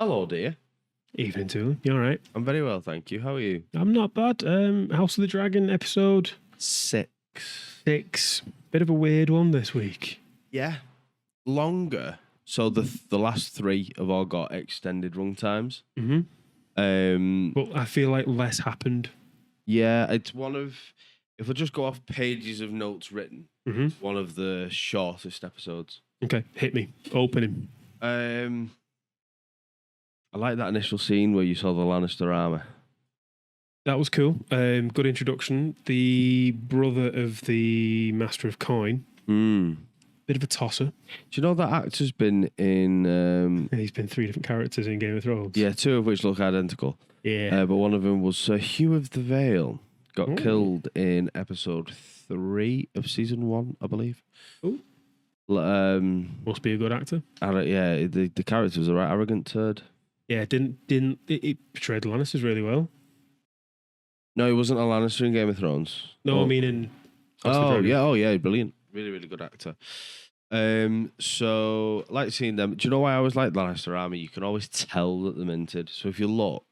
Hello, dear. Evening to them. You all right? I'm very well, thank you. How are you? I'm not bad. House of the Dragon episode 6. 6. Bit of a weird one this week. Yeah. Longer. So the last 3 have all got extended run times. Mm-hmm. But I feel like less happened. Yeah, it's one of, if I just go off pages of notes written, it's one of the shortest episodes. Okay, hit me. Opening. I like that initial scene where you saw the Lannister armor. That was cool. Good introduction. The brother of the Master of Coin. Bit of a tosser. Do you know that actor's been in... He's been 3 different characters in Game of Thrones. Yeah, 2 of which look identical. Yeah. But one of them was Hugh of the Vale. Got killed in episode 3 of season 1, I believe. Oh. Must be a good actor. Yeah, the character was a right arrogant turd. Yeah, it portrayed the Lannisters really well. No, he wasn't a Lannister in Game of Thrones. No, I mean in... yeah, brilliant. Really, really good actor. So, I like seeing them. Do you know why I always like the Lannister army? You can always tell that they're minted. So if you look...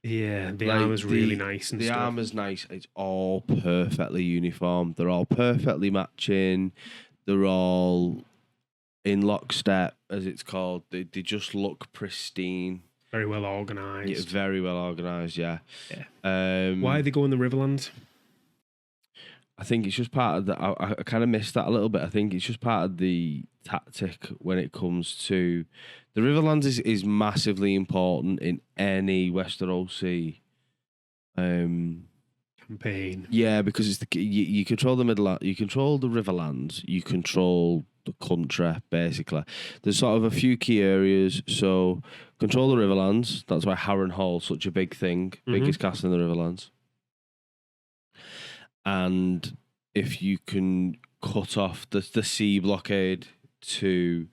Yeah, the armor's really nice and the stuff. The armor's nice. It's all perfectly uniform. They're all perfectly matching. They're all in lockstep, as it's called. They just look pristine. Very well organised. Yeah, very well organised, yeah. Why are they going the Riverlands? I think it's just part of the... I kind of missed that a little bit. I think it's just part of the tactic when it comes to... The Riverlands is massively important in any Westerosi campaign. Yeah, because it's you control the you control the Riverlands, you control the country, basically. There's sort of a few key areas. So control the Riverlands. That's why Harrenhal's such a big thing, biggest castle in the Riverlands. And if you can cut off the sea blockade to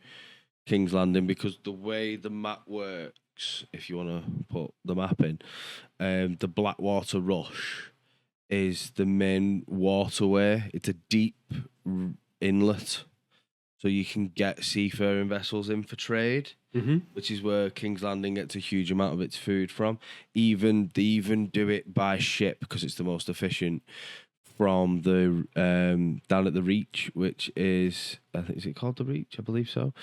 King's Landing, because the way the map works, if you want to put the map in, the Blackwater Rush is the main waterway. It's a deep inlet, so you can get seafaring vessels in for trade, which is where King's Landing gets a huge amount of its food from. They even do it by ship because it's the most efficient. From the down at the Reach, which is, I think, is it called the Reach? I believe so.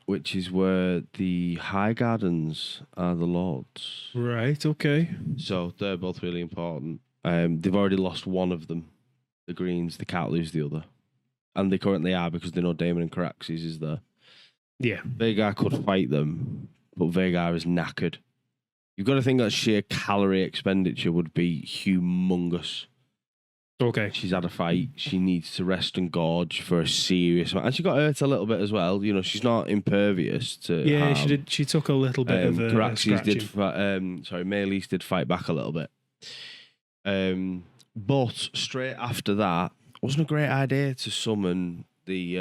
Which is where the High Gardens are the lords. Right. Okay. So they're both really important. They've already lost one of them, the Greens. They can't lose the other, and they currently are because they know Daemon and Caraxes is there. Yeah. Vhagar could fight them, but Vhagar is knackered. You've got to think that sheer calorie expenditure would be humongous. Okay. She's had a fight. She needs to rest and gorge for a serious amount. And she got hurt a little bit as well. You know, she's not impervious to harm. She did. She took a little bit of a Caraxes did. Meleys did fight back a little bit. But straight after that, wasn't a great idea to summon the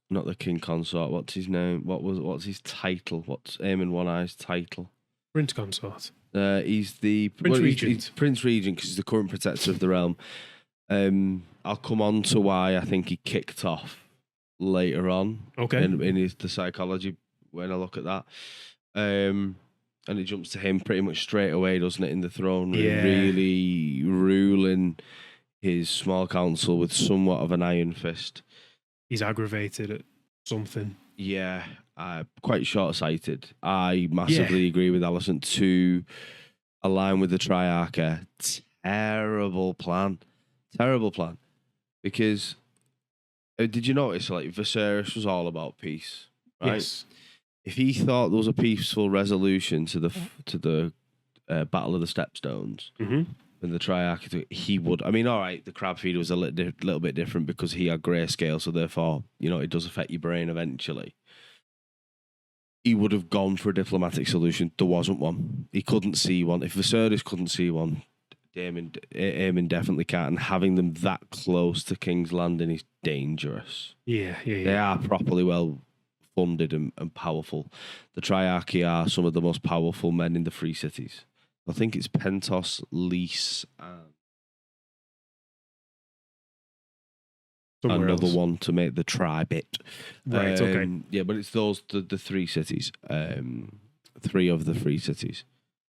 not the King Consort. What's his name? What's his title? What's Aemon One Eye's title? Prince Consort. He's the Prince Regent. He's Prince Regent because he's the current protector of the realm. I'll come on to why I think he kicked off later on. Okay. In the psychology when I look at that. And it jumps to him pretty much straight away, doesn't it, in the throne room, really ruling his small council with somewhat of an iron fist. He's aggravated at something. Yeah, quite short-sighted. I massively agree with Alison to align with the Triarchy. Terrible plan. Because did you notice, like, Viserys was all about peace, right? Yes. If he thought there was a peaceful resolution to the Battle of the Stepstones, and the Triarchy, he would. I mean, all right, the crab feeder was a little bit different because he had grayscale, so therefore, you know, it does affect your brain eventually. He would have gone for a diplomatic solution. There wasn't one. He couldn't see one. If Viserys couldn't see one, Daemon definitely can't. And having them that close to King's Landing is dangerous. Yeah. They are properly well funded and powerful. The Triarchy are some of the most powerful men in the Free Cities. I think it's Pentos, Lys, and Somewhere another else. one to make the tri-bit. Right, okay. Yeah, but it's those the three cities. Three of the three cities.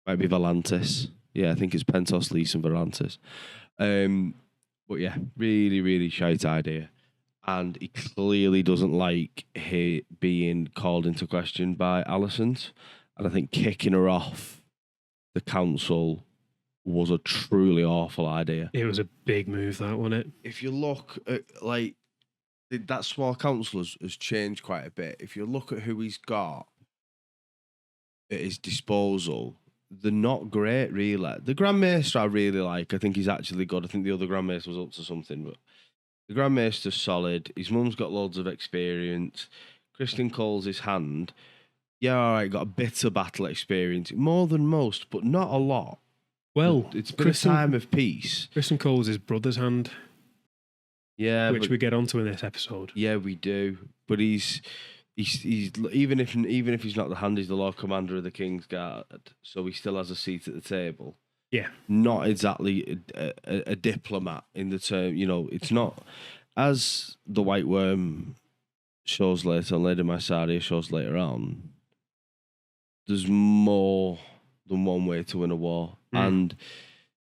Might be Volantis. Yeah, I think it's Pentos, Lys, and Volantis. But yeah, really, really shite idea. And he clearly doesn't like being called into question by Alicent. And I think kicking her off the council was a truly awful idea. It was a big move, that, wasn't it? If you look at, like, that small council has changed quite a bit. If you look at who he's got at his disposal, they're not great, really. The Grand Maester I really like. I think he's actually good. I think the other Grand Maester was up to something, but the Grand Maester's solid. His mum's got loads of experience. Kristen Cole's his hand. Yeah, all right, got a bit of battle experience. More than most, but not a lot. Well, It's been a time of peace. Kristen Cole's his brother's hand. Yeah, which we get onto in this episode. Yeah, we do. But he's even if he's not the hand, he's the Lord Commander of the King's Guard, so he still has a seat at the table. Yeah, not exactly a diplomat in the term. You know, it's not as the White Worm shows later on. Lady Mysaria shows later on. There's more than one way to win a war, and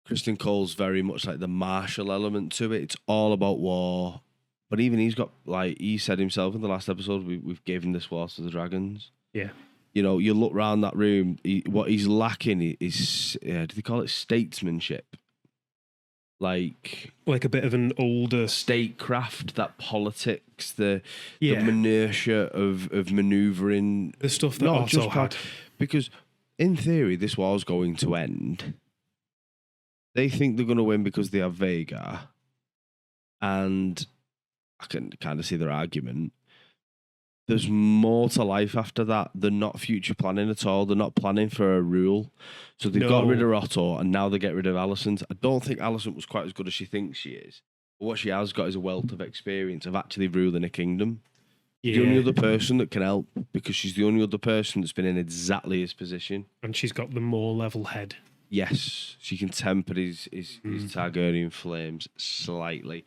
Kristen Cole's very much like the martial element to it. It's all about war. But even he's got, like he said himself in the last episode, we've given this war to the dragons. Yeah. You know, you look around that room, what he's lacking is, do they call it statesmanship? Like a bit of an older statecraft, that politics, the minutiae of manoeuvring. The stuff that Otto had. Because in theory, this war's going to end. They think they're going to win because they have Vhagar. And I can kind of see their argument. There's more to life after that. They're not future planning at all. They're not planning for a rule. So they've got rid of Otto and now they get rid of Alicent. I don't think Alicent was quite as good as she thinks she is. But what she has got is a wealth of experience of actually ruling a kingdom. Yeah. The only other person that can help, because she's the only other person that's been in exactly his position. And she's got the more level head. Yes, she can temper his Targaryen flames slightly.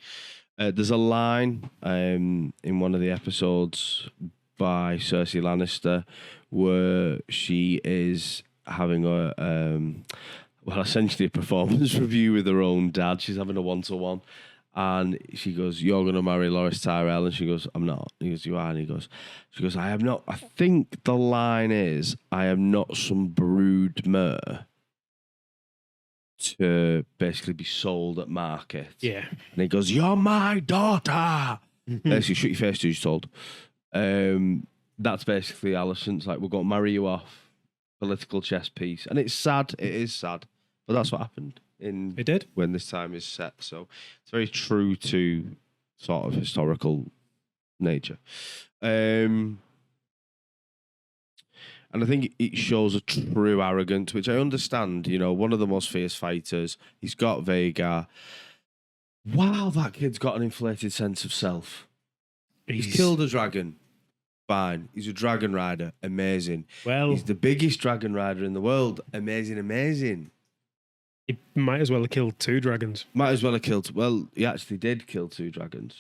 There's a line in one of the episodes by Cersei Lannister where she is having essentially a performance review with her own dad. She's having a one-to-one. And she goes, "You're going to marry Loras Tyrell?" And she goes, "I'm not." He goes, "You are?" And she goes, "I am not." I think the line is, "I am not some brood mare to basically be sold at market." Yeah. And he goes, "You're my daughter." Basically, shut your face, she's told. That's basically Alicent's like, "We're going to marry you off." Political chess piece. And it's sad. It is sad. But that's what happened. It did when this time is set, so it's very true to sort of historical nature, and I think it shows a true arrogance, which I understand. You know, one of the most fierce fighters, he's got Vhagar. Wow, that kid's got an inflated sense of self. He's killed a dragon. Fine, he's a dragon rider. Amazing. Well, he's the biggest dragon rider in the world. Amazing. He might as well have killed 2 dragons. Might as well have killed... Well, he actually did kill 2 dragons.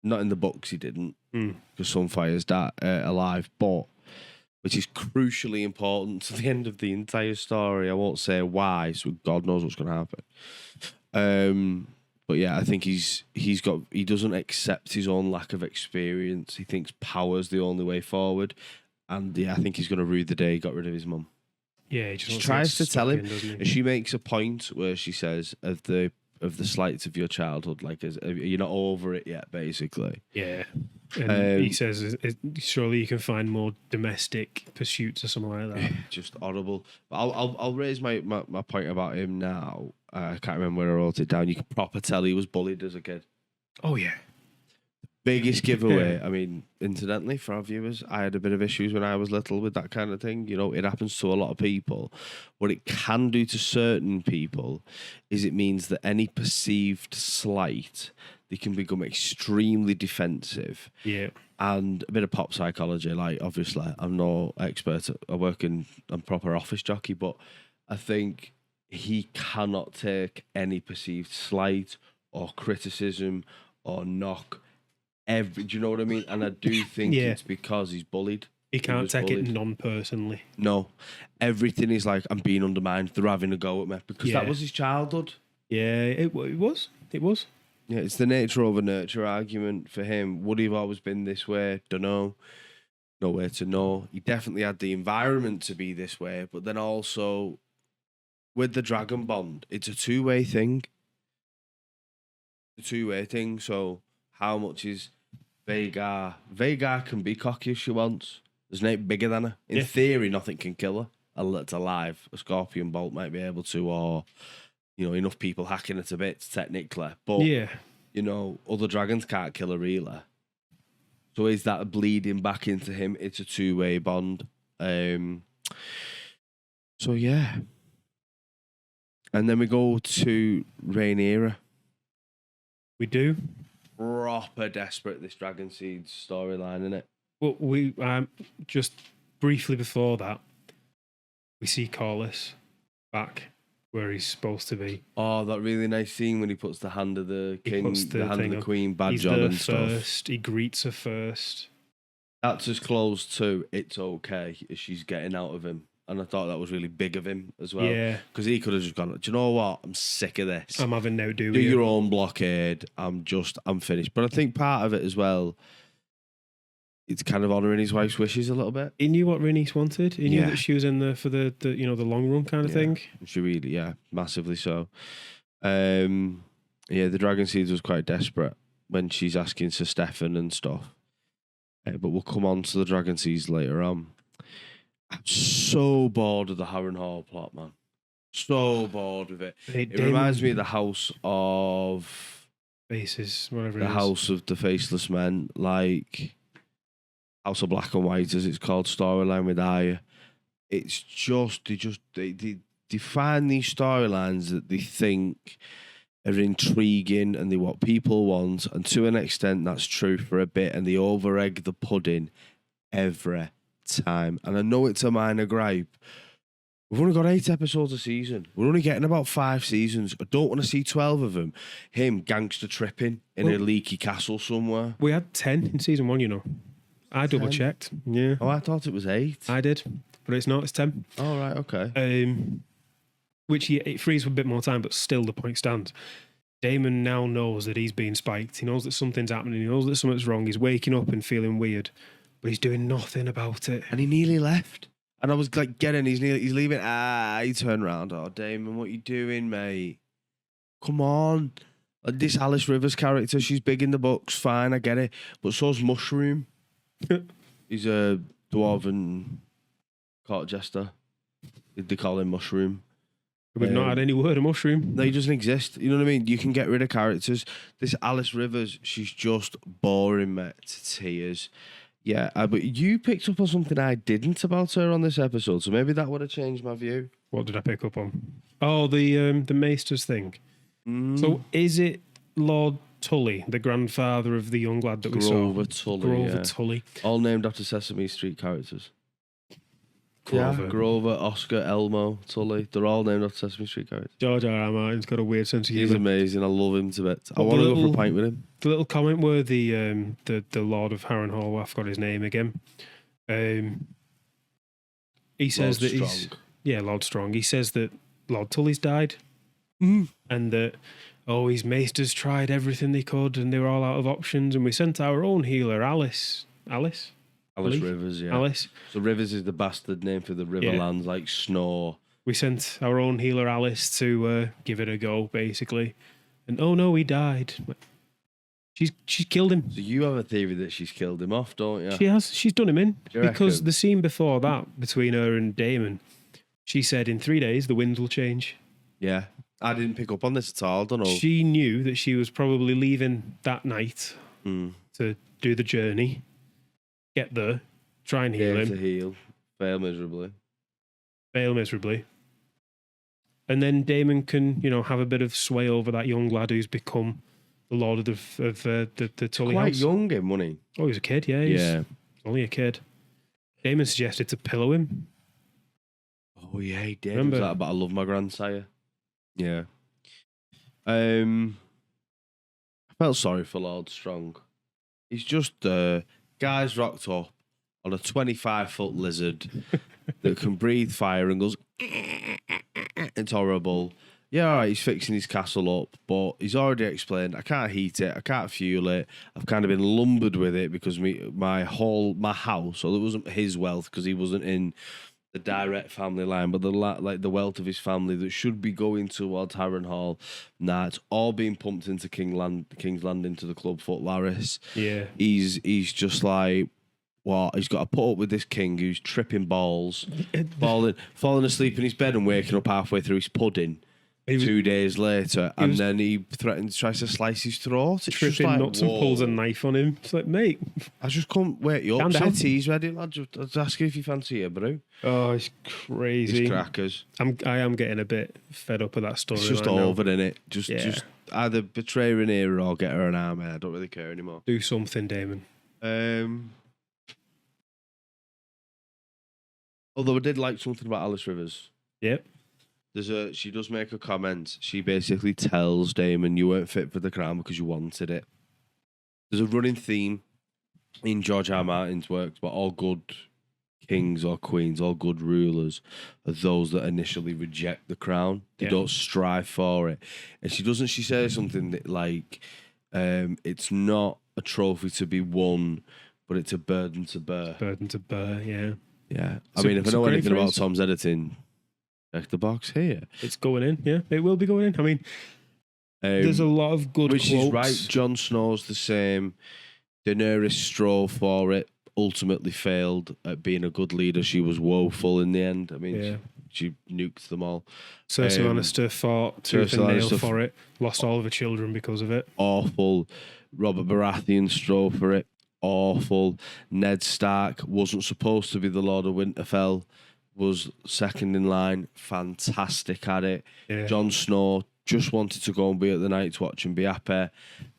Not in the books, he didn't. Because Sunfire's alive. But, which is crucially important to the end of the entire story. I won't say why, so God knows what's going to happen. But yeah, I think he doesn't accept his own lack of experience. He thinks power's the only way forward. And yeah, I think he's going to rue the day he got rid of his mum. Yeah, he just tries to tell him. And she makes a point where she says, of the slights of your childhood, like, you're not over it yet, basically. Yeah. And he says, surely you can find more domestic pursuits or something like that. Just horrible. But I'll raise my point about him now. I can't remember where I wrote it down. You can proper tell he was bullied as a kid. Oh, yeah. Biggest giveaway. I mean, incidentally, for our viewers, I had a bit of issues when I was little with that kind of thing. You know, it happens to a lot of people. What it can do to certain people is it means that any perceived slight, they can become extremely defensive. Yeah. And a bit of pop psychology. Like, obviously, I'm no expert. I'm proper office jockey, but I think he cannot take any perceived slight or criticism or knock do you know what I mean? And I do think Yeah. it's because he's bullied. He can't was take it bullied. non-personally. No. Everything is like, I'm being undermined. They're having a go at me. Because that Yeah. was his childhood. Yeah, it was. It was. Yeah, it's the nature over nurture argument for him. Would he have always been this way? Don't know. Nowhere to know. He definitely had the environment to be this way, but then also with the dragon bond, it's a two-way thing. A two-way thing. So how much is Vhagar? Vhagar can be cocky if she wants. There's nothing bigger than her. In theory, nothing can kill her. That's alive. A scorpion bolt might be able to, or enough people hacking her to bits technically. But other dragons can't kill her really. So is that bleeding back into him? It's a two-way bond. So yeah. And then we go to Rhaenyra. We do. Proper desperate, this Dragon Seeds storyline, isn't it? Well, we just briefly before that, we see Corlys back where he's supposed to be. Oh, that really nice scene when he puts the hand of the king, the hand of the queen badge he's on there and first. stuff. He greets her first. That's as close to it's okay as she's getting out of him. And I thought that was really big of him as well. Yeah. Because he could have just gone, do you know what? I'm sick of this. I'm having no do Do your own blockade. I'm finished. But I think part of it as well, it's kind of honouring his wife's wishes a little bit. He knew what Rhaenys wanted. He knew that she was in there for the the long run kind of thing. She really, massively so. The Dragon Seeds was quite desperate when she's asking Sir Stefan and stuff. But we'll come on to the Dragon Seeds later on. I'm so bored of the Harrenhal plot, man. So bored with it. It reminds me of the House of Faces, whatever. The House of the Faceless Men, like House of Black and White, as it's called, storyline with Arya. It's just they find these storylines that they think are intriguing and they what people want, and to an extent that's true for a bit, and they over egg the pudding every time. And I know it's a minor gripe. We've only got 8 episodes a season. We're only getting about 5 seasons. I don't want to see 12 of them. Him gangster tripping in a leaky castle somewhere. We had 10 in season 1, I double checked. Yeah. Oh, I thought it was 8. I did, but it's not. It's 10. Oh, right, okay. Which it frees a bit more time, but still the point stands. Daemon now knows that he's being spiked. He knows that something's happening. He knows that something's wrong. He's waking up and feeling weird, but he's doing nothing about it. And he nearly left. And I was like, he's leaving. He turned around. Oh, Daemon, what you doing, mate? Come on. This Alice Rivers character, she's big in the books. Fine, I get it. But so's Mushroom. He's a dwarven court jester. They call him Mushroom. We've not had any word of Mushroom. No, he doesn't exist. You know what I mean? You can get rid of characters. This Alice Rivers, she's just boring me to tears. Yeah, but you picked up on something I didn't about her on this episode, so maybe that would have changed my view. What did I pick up on? Oh, the Maesters thing. So is it Lord Tully, the grandfather of the young lad that we saw? Grover Tully. All named after Sesame Street characters. Grover. Yeah, Grover, Oscar, Elmo, Tully. They're all named after Sesame Street characters. George R.R. Martin's got a weird sense of humour. He's amazing. I love him to bits. I want to go for a pint with him. The little comment where the Lord of Harrenhal, I forgot his name again. He says Lord that Strong. Lord Strong. He says that Lord Tully's died, and that his maesters tried everything they could, and they were all out of options. And we sent our own healer, Alice Rivers, yeah. Alice. So Rivers is the bastard name for the Riverlands, like Snow. We sent our own healer, Alice, to give it a go, basically. And oh no, he died. She's killed him. So you have a theory that she's killed him off, don't you? She has. She's done him in. Because reckon? The scene before that, between her and Daemon, she said in 3 days the wind will change. Yeah. I didn't pick up on this at all, I don't know. She knew that she was probably leaving that night to do the journey, get there, try and heal him. To heal. Fail miserably. And then Daemon can, have a bit of sway over that young lad who's become the Lord of the Tully Quite House. young, him, wasn't he? Oh, he was a kid, yeah. He's only a kid. Daemon suggested to pillow him. Oh, yeah, he did. Remember? Was that about I love my grandsire? Yeah. I Felt sorry for Lord Strong. He's just guy's rocked up on a 25-foot lizard that can breathe fire and goes. It's horrible. Yeah, all right, he's fixing his castle up, but he's already explained, I can't heat it, I can't fuel it. I've kind of been lumbered with it because my house, although it wasn't his wealth because he wasn't in the direct family line, but the wealth of his family that should be going towards Harrenhal. Nah, it's all being pumped into King's Landing to the club foot Laris. Yeah. He's just like, what? He's got to put up with this king who's tripping balls, falling asleep in his bed and waking up halfway through his pudding. 2 days later, and then he tries to slice his throat. It's tripping just like, nuts and pulls a knife on him. It's like, mate, I just can't wait you up. Say tea's ready, lad. Just ask you if you fancy a brew. Oh, it's crazy. It's crackers. I am getting a bit fed up of that story. It's just right over, now. innit? Just either betray Rhaenyra or get her an army. I don't really care anymore. Do something, Daemon. Although I did like something about Alice Rivers. Yep. She does make a comment. She basically tells Daemon, you weren't fit for the crown because you wanted it. There's a running theme in George R. R. Martin's works, but all good kings or queens, all good rulers are those that initially reject the crown. They don't strive for it. And she says something that like, it's not a trophy to be won, but it's a burden to bear. Burden to bear, yeah. Yeah. I mean, if I know anything about Tom's editing, check the box here. It's going in, yeah. It will be going in. I mean, there's a lot of good which quotes. Is right. Jon Snow's the same. Daenerys strove for it, ultimately failed at being a good leader. She was woeful in the end. I mean, she nuked them all. Cersei Lannister fought tooth and nail for it. Lost all of her children because of it. Awful. Robert Baratheon strove for it. Awful. Ned Stark wasn't supposed to be the Lord of Winterfell. Was second in line, fantastic at it. Yeah. Jon Snow just wanted to go and be at the Night's Watch and be happy.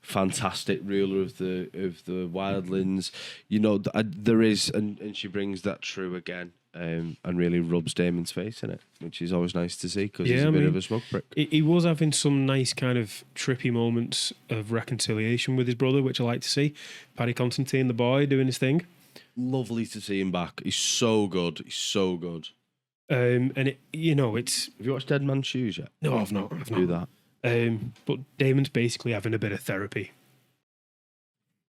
Fantastic ruler of the wildlands. You know, there is, and she brings that true again, and really rubs Daemon's face in it, which is always nice to see because he's a bit of a smoke prick. He was having some nice kind of trippy moments of reconciliation with his brother, which I like to see. Paddy Constantine, the boy, doing his thing. Lovely to see him back. He's so good. He's so good. And it's. Have you watched Dead Man's Shoes yet? No, I've not. Do that. But Daemon's basically having a bit of therapy.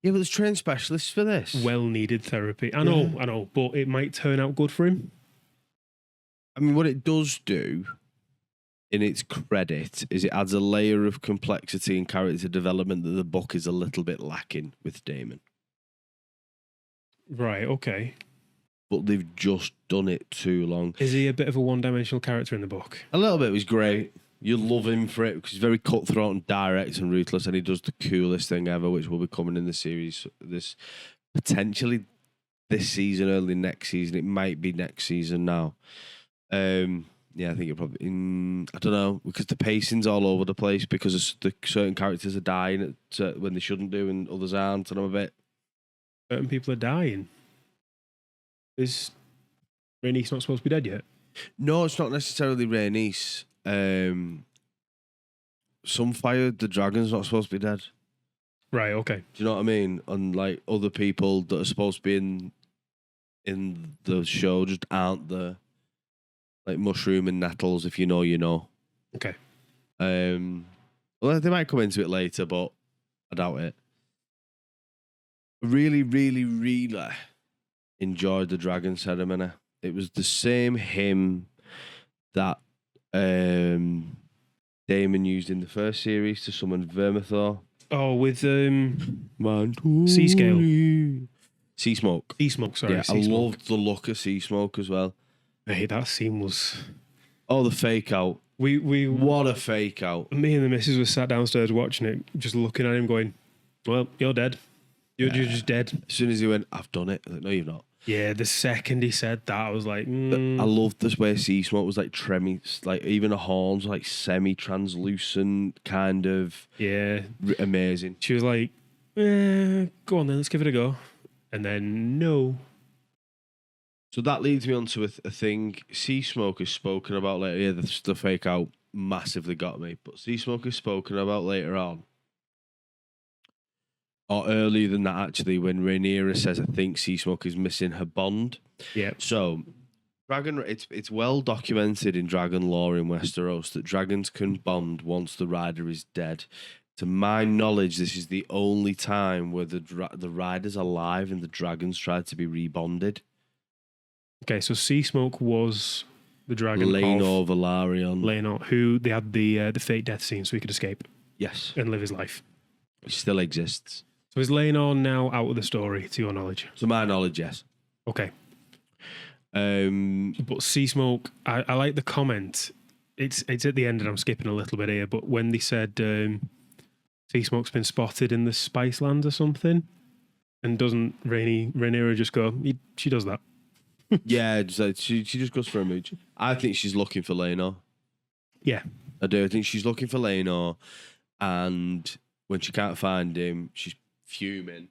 Yeah, but there's trained specialists for this. Well needed therapy. I know, but it might turn out good for him. I mean, what it does do, in its credit, is it adds a layer of complexity and character development that the book is a little bit lacking with Daemon. Right, okay. But they've just done it too long. Is he a bit of a one-dimensional character in the book? A little bit. He's great. You love him for it because he's very cutthroat and direct and ruthless, and he does the coolest thing ever, which will be coming in the series. Potentially this season, early next season. It might be next season now. Yeah, I think it probably. I don't know, because the pacing's all over the place because the certain characters are dying when they shouldn't do, and others aren't, and I'm a bit. Certain people are dying. Is Rhaenys not supposed to be dead yet? No, it's not necessarily Rhaenys. Sunfire, the dragon's not supposed to be dead. Right, okay. Do you know what I mean? And like other people that are supposed to be in the show just aren't there. Like Mushroom and Nettles, if you know, you know. Okay. Well, they might come into it later, but I doubt it. Really, really, really enjoyed the dragon ceremony. It was the same hymn that Daemon used in the first series to summon Vermithor. Oh, with Sea Scale. Sea Smoke. Sea Smoke, sorry. Yeah, I loved the look of Sea Smoke as well. Hey, that scene was... Oh, the fake out. What a fake out. Me and the missus were sat downstairs watching it, just looking at him going, well, you're dead. You're just dead. As soon as he went, I've done it. I was like, no, you've not. Yeah, the second he said that, I was like, I loved this way Sea Smoke was like tremmy, like even the horns like semi-translucent, kind of. Yeah. Amazing. She was like, go on then, let's give it a go. And then, no. So that leads me on to a thing. Sea Smoke is spoken about later. Yeah, the fake out massively got me. But Sea Smoke is spoken about later on or earlier than that actually, when Rhaenyra says, "I think Seasmoke is missing her bond." Yeah. So, it's well documented in dragon lore in Westeros that dragons can bond once the rider is dead. To my knowledge, this is the only time where the rider's alive and the dragons tried to be rebonded. Okay, so Seasmoke was the dragon Laenor of Velaryon. Laenor, who they had the fake death scene so he could escape Yes, and live his life. it still exists. So is Laenor now out of the story, to your knowledge? To my knowledge, yes. Okay. Um, But Seasmoke, I like the comment. It's at the end, and I'm skipping a little bit here. But when they said Seasmoke's been spotted in the Spice Lands or something, and doesn't Rhaenyra just go? She does that. yeah, she just goes for a mooch. I think she's looking for Laenor. Yeah. I do. I think she's looking for Laenor, and when she can't find him, she's fuming.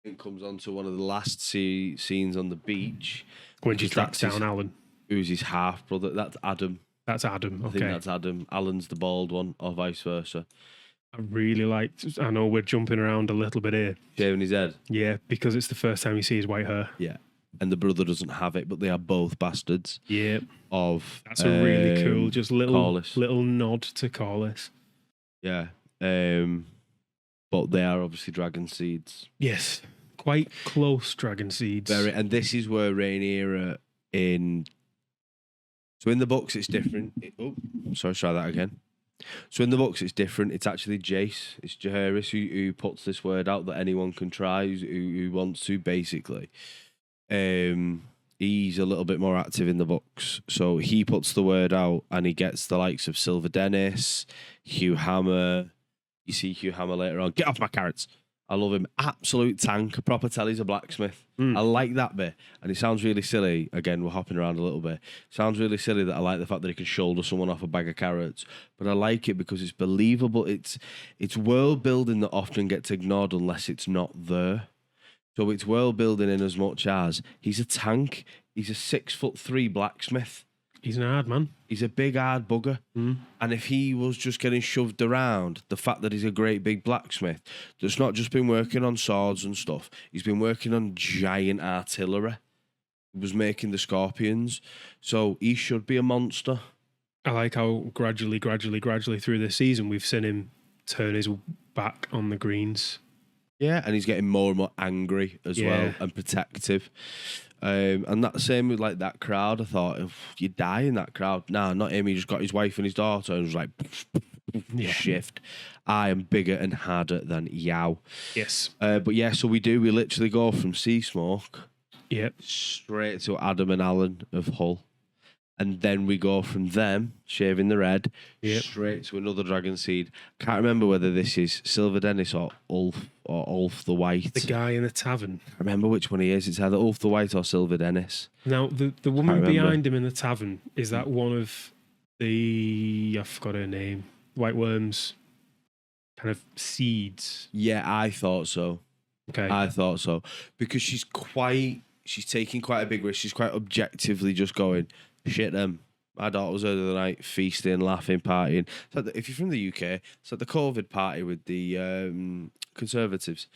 It comes on to one of the last scenes on the beach. When she tracks that's down Alan. Who's his half brother? That's Adam. That's Adam. I Okay. think that's Adam. Alan's the bald one, or vice versa. I really liked. I know we're jumping around a little bit here. Shaving his head. Yeah, because it's the first time you see his white hair. Yeah. And the brother doesn't have it, but they are both bastards. Yeah. Of That's a really cool, just Corlys. little nod to Corlys. Yeah. But they are obviously dragon seeds. Yes. Quite close dragon seeds. And this is where Rhaenyra in. So in the books, it's different. Try that again. So in the books, it's different. It's actually Jace. It's Jaehaerys who puts this word out that anyone can try who wants to, basically. He's a little bit more active in the books. So he puts the word out and he gets the likes of Silver Dennis, Hugh Hammer. You see Hugh Hammer later on. Get off my carrots. I love him. Absolute tank. Proper tell he's a blacksmith. I like that bit. And it sounds really silly. Again, we're hopping around a little bit. Sounds really silly that I like the fact that he can shoulder someone off a bag of carrots. But I like it because it's believable. It's world building that often gets ignored unless it's not there. So it's world building in as much as he's a tank. He's a 6'3" blacksmith. He's an hard man. He's a big hard bugger. And if he was just getting shoved around, the fact that he's a great big blacksmith that's not just been working on swords and stuff, he's been working on giant artillery. He was making the scorpions. So he should be a monster. I like how gradually through this season we've seen him turn his back on the Greens. Yeah, and he's getting more and more angry as well and protective. And that same with like that crowd. I thought, if you die in that crowd, nah, not him. He just got his wife and his daughter and was like, shift. I am bigger and harder than Yao. Yes. But yeah, so we literally go from Seasmoke straight to Adam and Alan of Hull. And then we go from them, shaving the red, straight to another dragon seed. Can't remember whether this is Silver Dennis or Ulf the White. The guy in the tavern. I remember which one he is. It's either Ulf the White or Silver Dennis. Now, the woman behind him in the tavern, is that one of the, I forgot her name, White Worm's kind of seeds? Yeah, I thought so. Okay. I thought so. Because she's taking quite a big risk. She's quite objectively just going, shit them. My daughter was out of the night feasting, laughing, partying. So if you're from the UK, it's like the COVID party with the Conservatives.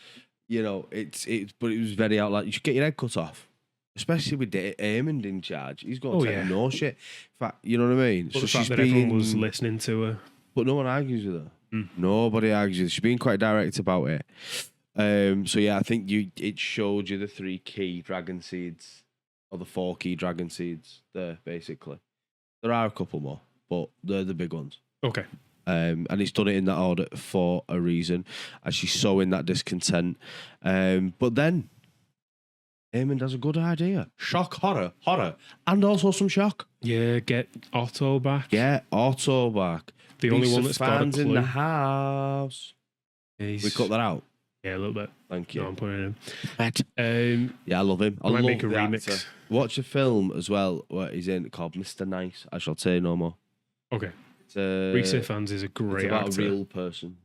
You know, but it was very out like you should get your head cut off. Especially with Daemon in charge. He's got to take no shit. In fact, you know what I mean? But the fact that everyone was listening to her. But no one argues with her. Nobody argues with her. She's being quite direct about it. So yeah, I think it showed you the 3 key dragon seeds. Or the 4 key dragon seeds there, basically. There are a couple more, but they're the big ones. Okay. And he's done it in that order for a reason, as she's sowing that discontent. But then, Daemon has a good idea. Shock, horror, and also some shock. Yeah, get Otto back. Yeah, Otto back. The only one that's got a fans clue. in the house. Yeah, We cut that out. Yeah, a little bit. Thank you. No, I'm putting it in. Yeah, I love him. I might love make a the remix. actor. Watch a film as well where he's in called Mr. Nice. I shall say no more. Okay. It's Reese Ifans is a great it's about actor. a real person.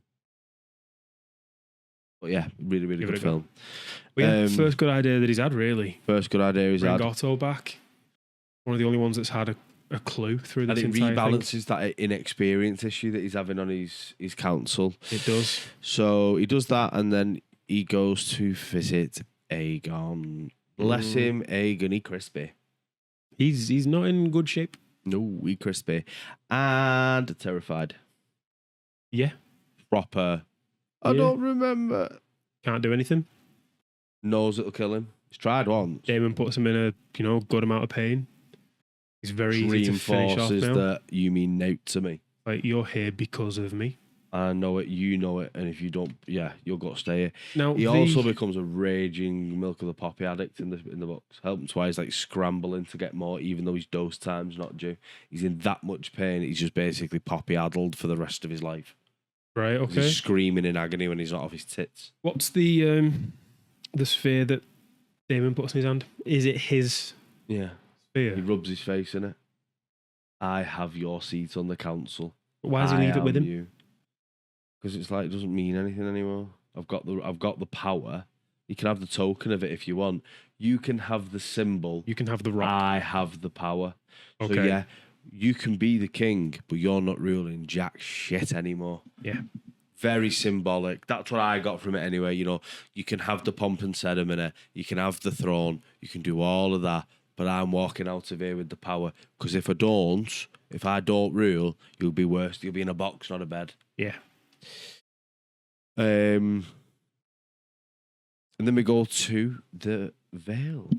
But yeah, really, really Give it good a go. film. Well, yeah, first good idea that he's had, really. First good idea he's Bring had. Otto back. One of the only ones that's had a clue through And this it entire rebalances that inexperience issue that he's having on his council. thing. It does. So he does that, and then he goes to visit Aegon. Bless him, Aegon, he crispy. He's not in good shape. No, he crispy. And terrified. Yeah. Proper. I Yeah. don't remember. Can't do anything. Knows it'll kill him. He's tried once. Daemon puts him in a good amount of pain. He's very easy to finish off Reinforces now. that you mean note to me. Like, you're here because of me. I know it, you know it, and if you don't, you'll got to stay here. Now He also becomes a raging milk of the poppy addict in the books. Helps why he's like scrambling to get more, even though his dose time's not due. He's in that much pain. He's just basically poppy addled for the rest of his life. Right. Okay. He's screaming in agony when he's not off his tits. What's the sphere that Daemon puts in his hand? Is it his Yeah, sphere? he rubs his face in it. I have your seat on the council. Why does he leave it with him? Because it's like it doesn't mean anything anymore. I've got the power. You can have the token of it if you want. You can have the symbol. You can have the rock. I have the power. Okay. So yeah, you can be the king, but you're not ruling jack shit anymore. Yeah. Very symbolic. That's what I got from it anyway. You know, you can have the pomp and ceremony. You can have the throne. You can do all of that. But I'm walking out of here with the power. Because if I don't rule, you'll be worse. You'll be in a box, not a bed. Yeah. And then we go to the Vale.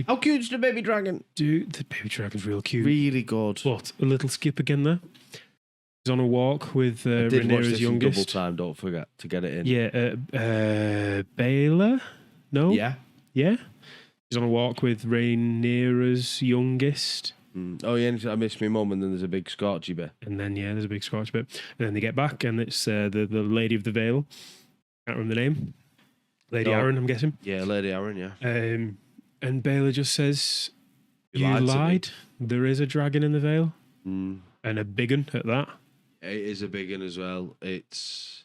How cute's the baby dragon? Dude, the baby dragon's real cute. Really good. What? A little skip again there? He's on a walk with I did watch Rhaenyra's this in youngest. double time, don't forget to get it in. Yeah. Baylor? No? Yeah. Yeah? He's on a walk with Rhaenyra's youngest. Oh, yeah, I miss my mum, and then there's a big scorchy bit. And then, there's a big scratch bit. And then they get back, and it's the Lady of the Vale. Can't remember the name. Lady No. Aaron, I'm guessing. Yeah, Lady Aaron, yeah. And Baylor just says, You You lied to me." lied. There is a dragon in the Vale. Mm. And a big one at that. It is a big one as well. It's...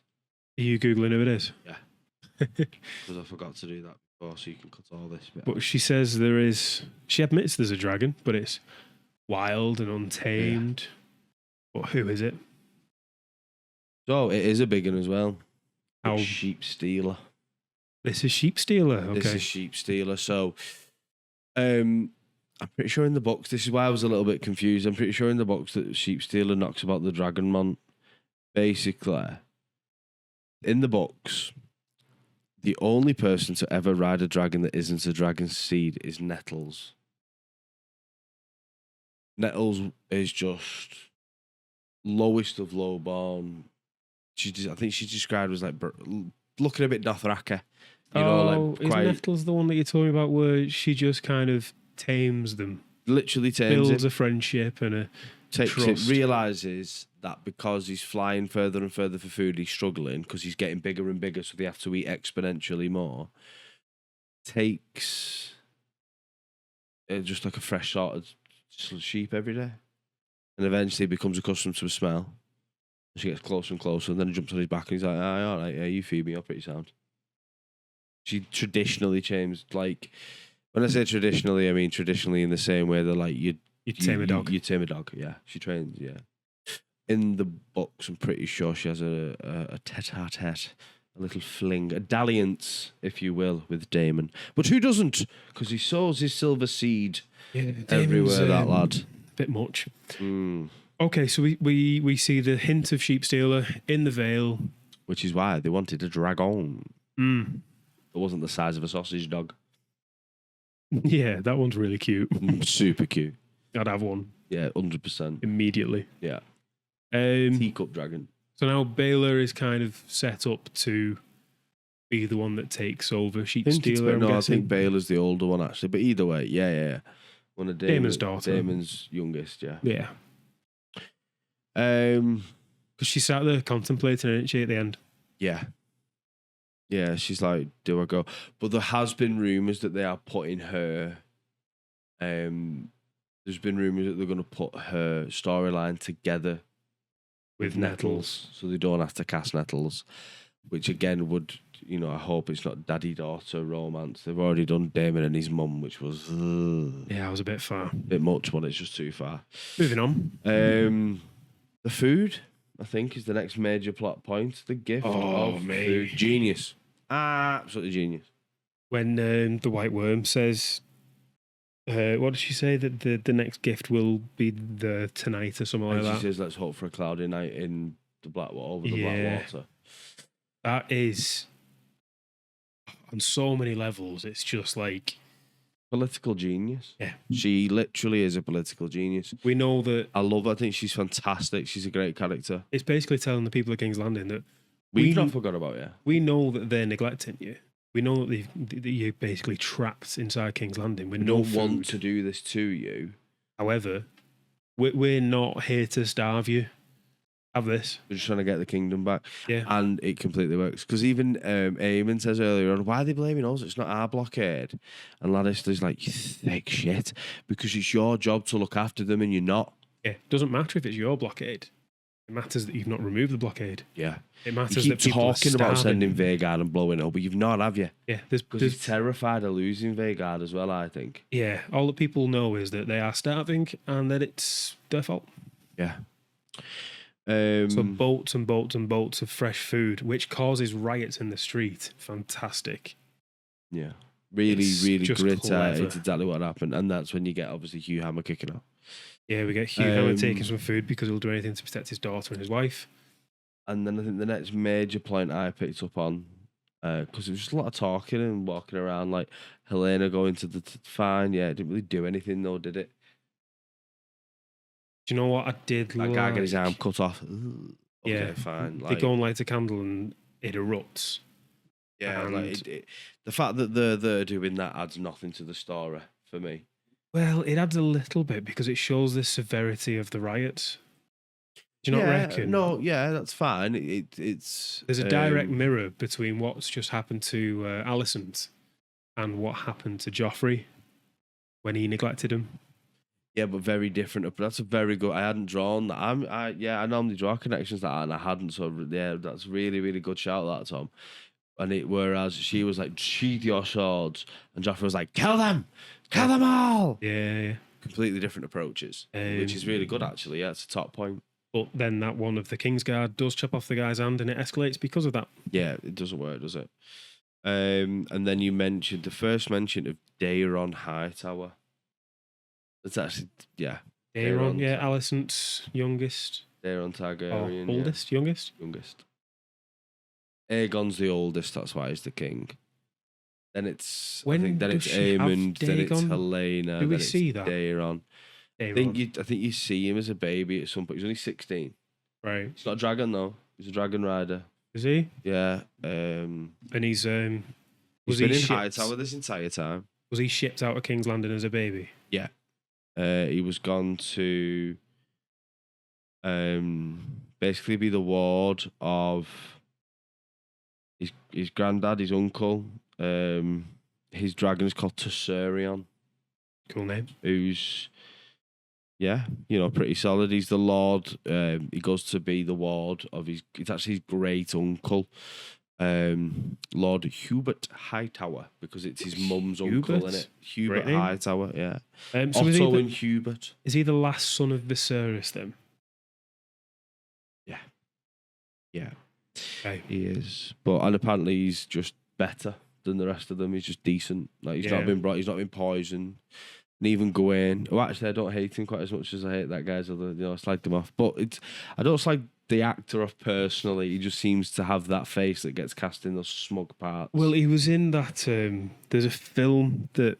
Are you Googling who it is? Yeah. Because I forgot to do that before, so you can cut all this bit. But she says there is... She admits there's a dragon, but it's wild and untamed. Yeah. But who is it? So, it is a big one as well. How? It's Sheep Stealer. This is Sheep Stealer. Okay. This is Sheep Stealer. So, I'm pretty sure in the box, this is why I was a little bit confused. I'm pretty sure in the box that Sheep Stealer knocks about the Dragonmon. Basically, in the box, the only person to ever ride a dragon that isn't a dragon seed is Nettles. Nettles is just lowest of low born. I think she's described as like looking a bit Dothraki. You know, like is quite Nettles the one that you're talking about where she just kind of tames them? literally tames Builds it, a friendship and a takes trust. it, realizes that because he's flying further and further for food, he's struggling because he's getting bigger and bigger, so they have to eat exponentially more. Takes just like a fresh sort of sheep every day, and eventually becomes accustomed to a smell. She gets closer and closer, and then he jumps on his back, and he's like, "Ah, all right, yeah, you feed me, you're pretty sound." She traditionally changed, like, when I say traditionally, I mean traditionally in the same way that, like, you tame a dog. You tame a dog, yeah. She trains, yeah. In the books, I'm pretty sure she has a tete-a-tete, a little fling, a dalliance, if you will, with Daemon. But who doesn't? Because he sows his silver seed everywhere, that lad. Bit much. Mm. Okay, so we see the hint of Sheep Stealer in the Vale. Which is why they wanted a dragon. Mm. It wasn't the size of a sausage dog. Yeah, that one's really cute. Super cute. I'd have one Yeah, 100%. immediately. Yeah. Um, Teacup dragon. so now Baylor is kind of set up to be the one that takes over Sheep Stealer. I'm I guessing. think Baylor's the older one, actually. But either way, yeah. One of Daemon's daughter. Daemon's youngest, yeah. Yeah, Um, because she sat there contemplating, isn't she, at the end? yeah. Yeah, she's like, do I go? But there has been rumours that they are putting her... there's been rumours that they're going to put her storyline together with Nettles, so they don't have to cast Nettles, which again would, I hope it's not daddy-daughter romance. They've already done Daemon and his mum, which was Yeah, I was a bit far. a bit much, but it's just too far. Moving on. The food I think, is the next major plot point. The gift Oh, of mate. food. Genius. Absolutely genius. When the White Worm says, what did she say? That the next gift will be the tonight or something like And she that. says, let's hope for a cloudy night in the Blackwater, over the Yeah. Blackwater. That is, on so many levels, it's just like... Political genius. Yeah. She literally is a political genius. We know that... I love her. I think she's fantastic. She's a great character. It's basically telling the people of King's Landing that... We've not forgot about you. We know that they're neglecting you. We know that you're basically trapped inside King's Landing with We no don't food. want to do this to you. However, we're not here to starve you. Have this. We're just trying to get the kingdom back. Yeah. And it completely works. Because even Eamon says earlier on, why are they blaming us? It's not our blockade. And Lannister's like, you thick shit. Because it's your job to look after them and you're not. Yeah. It doesn't matter if it's your blockade. It matters that you've not removed the blockade. Yeah. It matters You that keep people talking are about starving. sending Vhagar and blowing it up, but you've not, have you? Yeah. Because he's terrified of losing Vhagar as well, I think. Yeah. All that people know is that they are starving and that it's their fault. Yeah. So boats and boats and boats of fresh food, which causes riots in the street. Fantastic. Yeah. Really, It's really just grit clever. it's exactly what happened. And that's when you get, obviously, Hugh Hammer kicking off. Yeah, we get Hugh Hammer taking some food because he'll do anything to protect his daughter and his wife. And then I think the next major point I picked up on, because there was just a lot of talking and walking around, like Helena going to the fine. Yeah, it didn't really do anything though, did it? Do you know what I did That guy get his arm like? cut off. Okay, Yeah, fine. They go and light a candle and it erupts. yeah, and- like the fact that they're doing that adds nothing to the story for me. Well, it adds a little bit because it shows the severity of the riots. Do you not reckon? No, yeah, that's fine. It's There's a direct mirror between what's just happened to Alicent and what happened to Joffrey when he neglected him. Yeah, but very different. But that's a very good. I hadn't drawn that. I normally draw connections like that, and I hadn't. So yeah, that's really, really good shout, that Tom. And whereas she was like, sheathe your swords, and Joffrey was like, kill them all. Yeah. Completely different approaches, which is really good actually. Yeah, it's a top point. But then that one of the Kingsguard does chop off the guy's hand and it escalates because of that. Yeah, it doesn't work, does it? And then you mentioned the first mention of Daemon Hightower. It's actually, yeah. Daemon, yeah, Alicent's youngest. Daemon Or Targaryen. oldest, youngest. Youngest. Aegon's the oldest, that's why he's the king. Then it's When then does it's she have Aemond, then it's Dagon? Helena. Do we then it's see that? Daemon. I think you see him as a baby at some point. He's only 16. Right. He's not a dragon though. He's a dragon rider. Is he? Yeah. And he's He's was been he in shipped, Hightower this entire time. was he shipped out of King's Landing as a baby? Yeah. He was gone to basically be the ward of his granddad, his uncle. His dragon is called Tessarion, Cool name. who's pretty solid. He's the lord. He goes to be the ward of it's actually his great uncle, Lord Hubert Hightower, because it's his mum's uncle, Hubert? isn't it? Hubert Great name. Hightower, yeah. So Otto and Hubert. is he the last son of Viserys then? Yeah, Okay. he is. And apparently he's just better than the rest of them. He's just decent. Like he's not been poisoned. And even Gawain. Oh, actually, I don't hate him quite as much as I hate that guy's other. I slagged him off. But I don't slag the actor off personally. He just seems to have that face that gets cast in those smug parts. Well, he was in that. There's a film that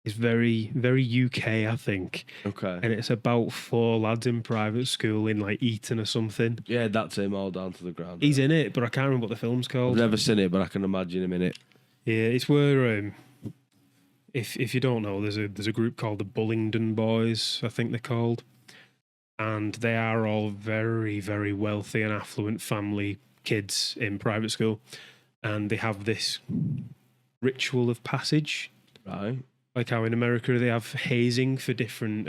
is very, very UK, I think, Okay. and it's about 4 lads in private school in like Eton or something. Yeah, that's him all down to the ground. He's in it, but I can't remember what the film's I've called. never seen it, but I can imagine him in it. Yeah, it's where if you don't know, there's a group called the Bullingdon Boys, I think they're called, and they are all very, very wealthy and affluent family kids in private school, and they have this ritual of passage, Right. like how in America they have hazing for different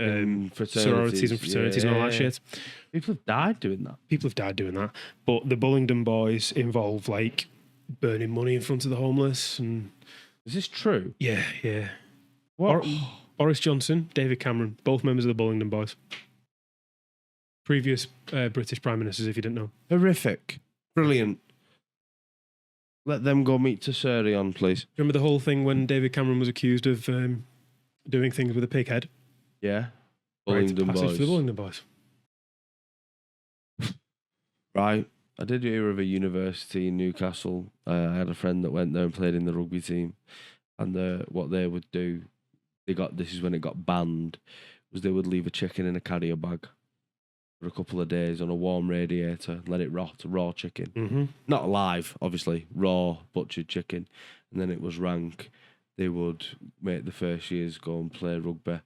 sororities and fraternities and all that shit. People have died doing that. People have died doing that, but the Bullingdon Boys involve like burning money in front of the homeless and. Is this true? Yeah. What? Boris Johnson, David Cameron, both members of the Bullingdon Boys. Previous British Prime Ministers, if you didn't know. Horrific. Brilliant. Let them go meet Tesuri on, please. Remember the whole thing when David Cameron was accused of doing things with a pig head? Yeah. Right, Bullingdon passage boys. for the Bullingdon boys. Right. I did hear of a university in Newcastle. I had a friend that went there and played in the rugby team. And what they would do, this is when it got banned, was they would leave a chicken in a carrier bag for a couple of days on a warm radiator, let it rot, raw chicken. Mm-hmm. Not alive, obviously, raw butchered chicken. And then it was rank. They would make the first years go and play rugby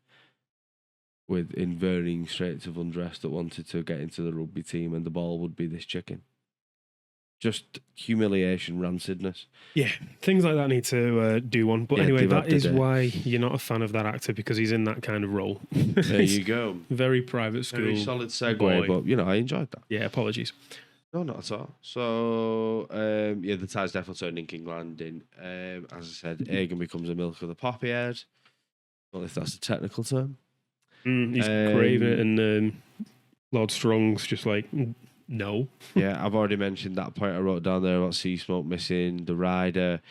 in varying straits of undress that wanted to get into the rugby team, and the ball would be this chicken. Just humiliation, rancidness. Yeah, things like that need to do one. But Yeah, anyway, give up that the is day. why you're not a fan of that actor, because he's in that kind of role. There you go. Very private school. Very solid segue, boy. but I enjoyed that. Yeah, apologies. No, not at all. So, the tide's definitely turning King Landing. As I said, Aegon becomes a milk of the poppy head. Well, if that's a technical term. He's craving it, and Lord Strong's just like, no. Yeah, I've already mentioned that point I wrote down there about Sea Smoke missing, the rider.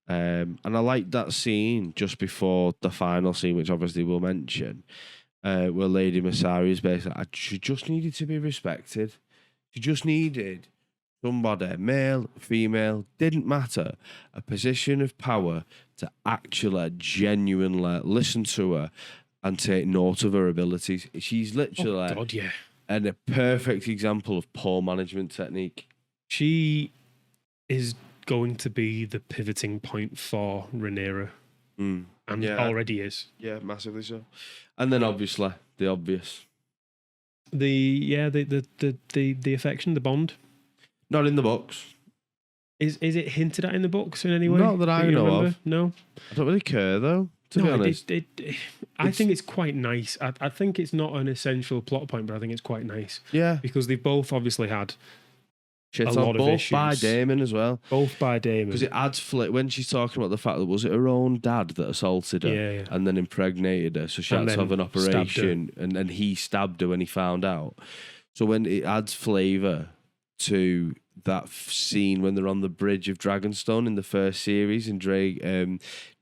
And I like that scene just before the final scene, which obviously we'll mention, where Lady Masari is basically, she just needed to be respected. She just needed somebody, male, female, didn't matter, a position of power to actually genuinely listen to her and take note of her abilities. She's literally Oh, God, yeah. a perfect example of poor management technique. She is going to be the pivoting point for Rhaenyra, and already is. Yeah, massively so. And then obviously the obvious. The affection, the bond. Not in the books. Is it hinted at in the books in any way? Not that I you know remember? of. No. I don't really care though, to be honest. I think it's quite nice. I think it's not an essential plot point, but I think it's quite nice Yeah. because they've both obviously had Shit a on lot of both by issues. Daemon as well. both by Daemon. Because it adds when she's talking about the fact that was it her own dad that assaulted her Yeah. and then impregnated her, so she And had to have then an stabbed her. operation and he stabbed her when he found out. So when it adds flavour to that scene when they're on the bridge of Dragonstone in the first series and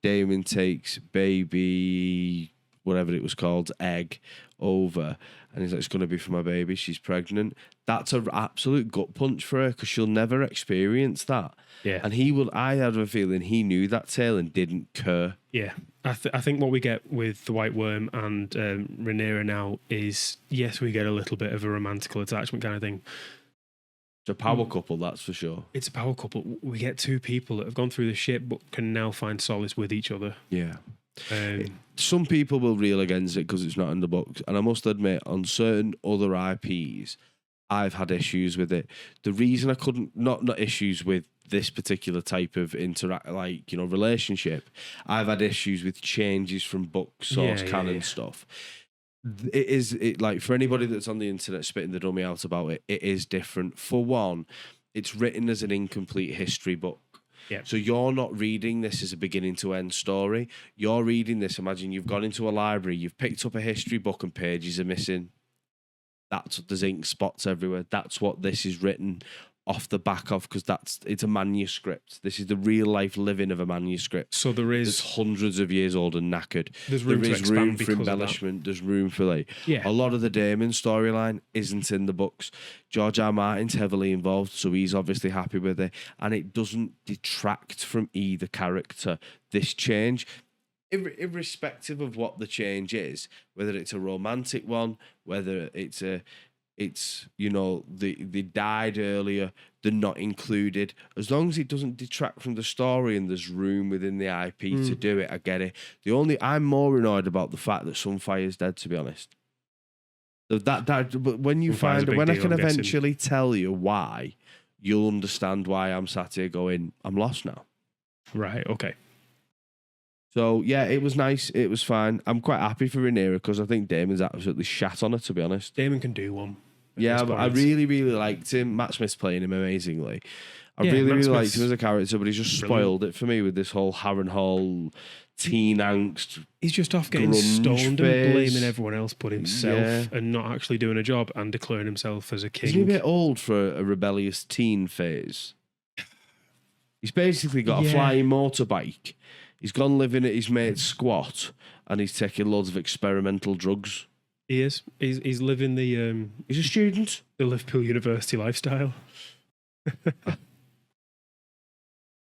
Daemon takes baby whatever it was called, egg, over and he's like, it's going to be for my baby, she's pregnant. That's an absolute gut punch for her because she'll never experience that. Yeah. And I have a feeling he knew that tale and didn't care. Yeah, I think what we get with the White Worm and Rhaenyra now is, yes, we get a little bit of a romantical attachment kind of thing. It's a power couple, that's for sure. It's a power couple. We get two people that have gone through the shit but can now find solace with each other. Yeah. Some people will reel against it because it's not in the books. And I must admit, on certain other IPs, I've had issues with it. The reason I couldn't, not issues with this particular type of relationship, I've had issues with changes from book source canon stuff. It like for anybody that's on the internet spitting the dummy out about it, it is different. For one, it's written as an incomplete history book. Yeah. So you're not reading this as a beginning to end story. You're reading this, imagine you've gone into a library, you've picked up a history book and pages are missing. There's ink spots everywhere. That's what this is written off the back of, because it's a manuscript. This is the real life living of a manuscript. So there is It's hundreds of years old and knackered. There's room there to is expand room for because of that. embellishment. There's room for Yeah. a lot of the Daemon storyline isn't in the books. George R. Martin's heavily involved, so he's obviously happy with it, and it doesn't detract from either character. This change, irrespective of what the change is, whether it's a romantic one, whether it's they died earlier, they're not included. As long as it doesn't detract from the story and there's room within the IP to do it, I get it. I'm more annoyed about the fact that Sunfire's dead, to be honest. But when you Sunfire's a big when I deal, can I'm guessing. eventually tell you why, you'll understand why I'm sat here going, I'm lost now. right. Okay. So yeah, it was nice. It was fine. I'm quite happy for Rhaenyra because I think Damon's absolutely shat on her, to be honest. Daemon can do one. at Yeah, this but I point. really, really liked him. Matt Smith's playing him amazingly. I Yeah, really, Matt really liked Smith's him as a character, but he's just brilliant. spoiled it for me with this whole Harrenhal teen angst. He's just off getting grunge stoned phase. and blaming everyone else but himself Yeah. and not actually doing a job and declaring himself as a king. Isn't he a bit old for a rebellious teen phase? He's basically got a Yeah. flying motorbike. He's gone living at his mate's squat, and he's taking loads of experimental drugs. He is. He's living the He's a student. Liverpool University lifestyle.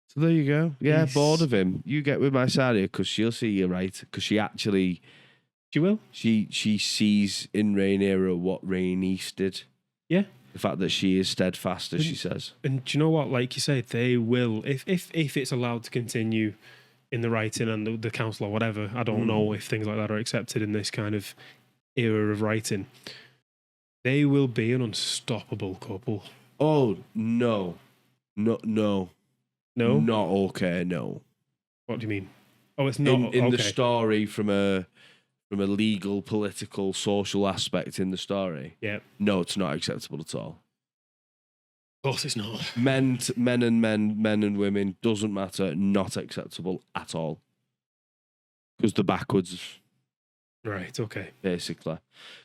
So there you go. Yeah, He's- bored of him. You get with my Sadia because she'll see you right. Because she actually, She will. she sees in Rhaenyra what Rhaenys did. Yeah. The fact that she is steadfast, as she says. And do you know what? Like you said, they will, if it's allowed to continue in the writing and the council or whatever, I don't know if things like that are accepted in this kind of era of writing. They will be an unstoppable couple. Oh no, no, no, No? not okay. No, What do you mean? Oh, it's not in okay. the story from a legal, political, social aspect in the story. Yeah. No, it's not acceptable at all. Of course it's not. Men and women, doesn't matter, not acceptable at all. Because they're backwards, Right, okay. basically.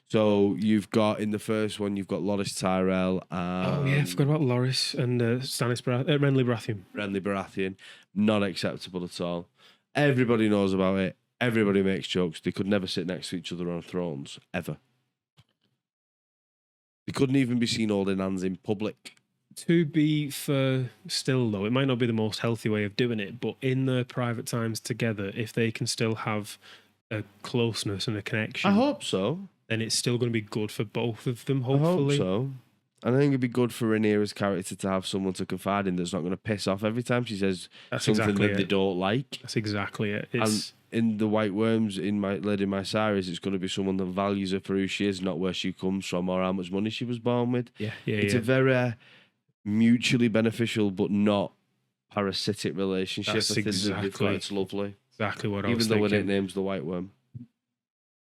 So you've got, in the first one, you've got Loris Tyrell and Oh, yeah, I forgot about Loris and Renly Baratheon. Renly Baratheon. Not acceptable at all. Everybody knows about it. Everybody makes jokes. They could never sit next to each other on thrones, ever. They couldn't even be seen holding hands in public. To be fair, still though, it might not be the most healthy way of doing it, but in their private times together, if they can still have a closeness and a connection, I hope so. then it's still going to be good for both of them, I hope hopefully. so. And I think it'd be good for Rhaenyra's character to have someone to confide in that's not going to piss off every time she says That's something exactly that they it. don't like. That's exactly it. It's, In the White Worms, in Lady Mysaris, it's going to be someone that values her for who she is, not where she comes from or how much money she was born with. It's a very mutually beneficial but not parasitic relationship. That's I think exactly- it's lovely. exactly what I was Even though her thinking. nickname's the White Worm.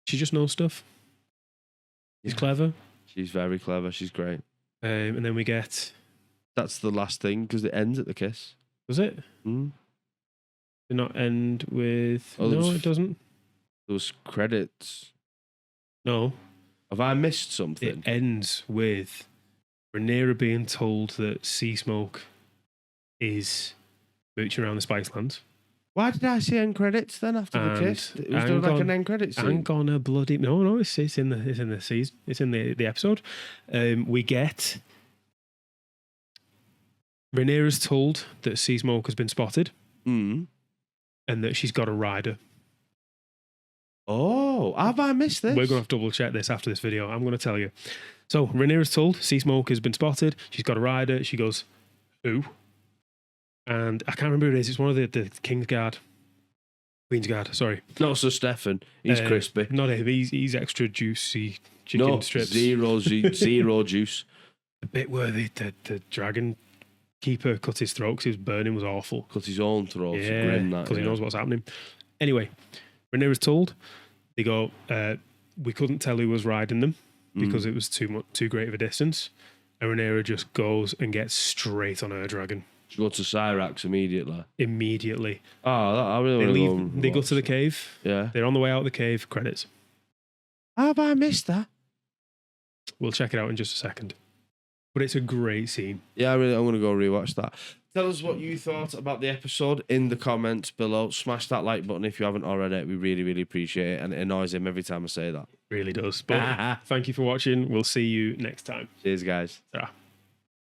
She just knows stuff. She's Yeah. clever. She's very clever. She's great. And then we get... That's the last thing because it ends at the kiss. Was it? Mm. Did not end with... Oh, there no, was- it doesn't. Those credits. No. Have I missed It something? ends with Rhaenyra being told that Sea Smoke is mooching around the Spice Lands. Why did I see end credits then after the And kiss? Was there like an end credits scene? I'm gonna bloody no, it's in the season. It's in the episode. We get Rhaenyra's told that Sea Smoke has been spotted Mm. and that she's got a rider. Oh, have I missed this? We're gonna have to double check this after this video. I'm gonna tell you. So Rhaenyra's told Sea Smoke has been spotted. She's got a rider. She goes, who? And I can't remember who it is. It's one of the King's Guard. Queen's Guard, sorry. Not so Stefan. He's crispy. Not him. He's extra juicy chicken No, strips. zero juice. The bit where the dragon keeper cut his throat because he was burning was awful. Cut his own throat. Yeah, Grim, that, because he knows what's happening. Anyway, Rhaenyra's told. They go, we couldn't tell who was riding them because it was too great of a distance. And Rhaenyra just goes and gets straight on her dragon. She go to Cyrax immediately. Immediately. Oh, I really They want to leave. They go to the cave. Yeah. They're on the way out of the cave. Credits. Have I missed that? We'll check it out in just a second. But it's a great scene. Yeah, I'm going to go rewatch that. Tell us what you thought about the episode in the comments below. Smash that like button if you haven't already. We really, really appreciate it. And it annoys him every time I say that. Really does. But thank you for watching. We'll see you next time. Cheers, guys. Ta-ra.